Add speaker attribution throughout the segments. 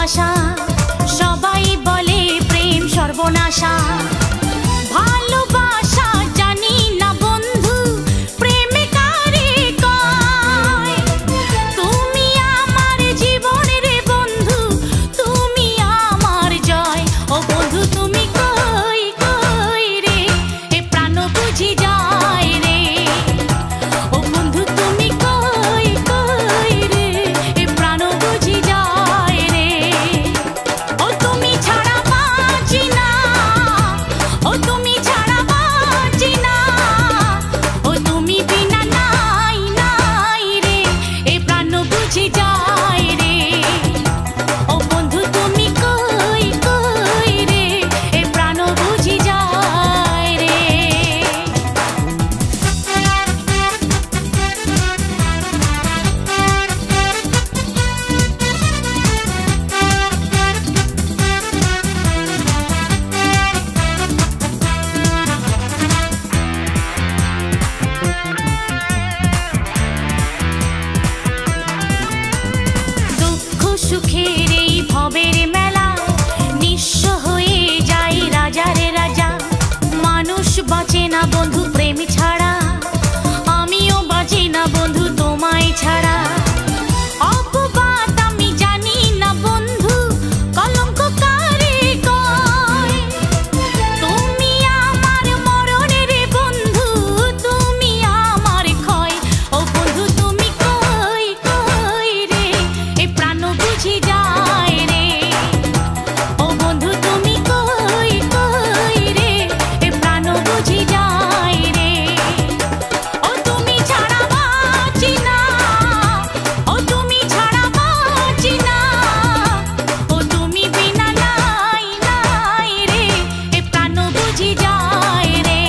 Speaker 1: ভালোবাসা সবাই বলে প্রেম সর্বনাশা ভালোবাসা জানি না বন্ধু প্রেমে কারে কয় তুমি আমার জীবনের বন্ধু তুমি আমার জয় ও বন্ধু তুমি কই কই রে এ প্রাণ বুঝি যায় রে ও বন্ধু তুমি কই কই রে এ প্রাণ বুঝি যায় রে ও তুমি ছাড়া বাঁচি না ও তুমি ছাড়া বাঁচি না ও তুমি বিনা নাই নাই রে এ প্রাণ বুঝি যায় রে ও বন্ধু তুমি কই কই রে এ প্রাণ বুঝি যায় রে দুঃখ সুখের এই ভবের মেলা নিঃস্ব হয়ে যায় রাজারে রাজা মানুষ বাঁচে না বন্ধু প্রেম ছাড়া আমিও বাঁচি না বন্ধু তোমায় ছাড়া অপবাদ আমি জানি না বন্ধু কলঙ্ক কারে কয় তুমি আমার মরণের বন্ধু তুমি আমার ক্ষয় ও বন্ধু তুমি কই কই রে এ প্রাণ বুঝি যায় রে ও বন্ধু তুমি কই কই রে এ প্রাণ বুঝি যায় রে ও তুমি ছাড়া বাঁচি না ও তুমি ছাড়া বাঁচি না ও তুমি বিনা নাই নাই রে এ প্রাণ বুঝি যায় রে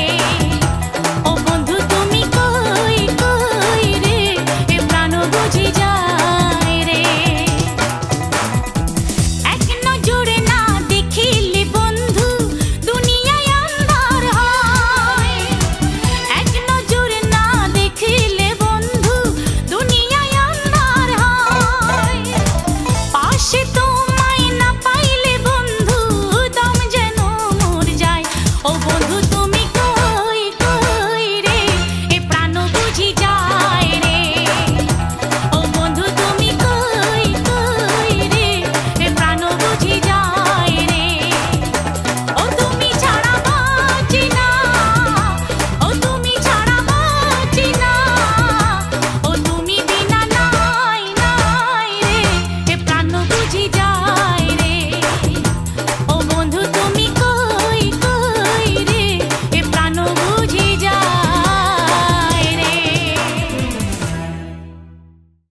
Speaker 1: ও বন্ধু তুমি কই কই রে এ প্রাণ বুঝি যায় রে এক নজরে না দেখিলে বন্ধু দুনিয়ায় আন্ধার হয় এক নজরে না দেখিলে বন্ধু দুনিয়ায় আন্ধার হয় পাশে তোমায় না পাইলে বন্ধু দম যেন মর যায় ও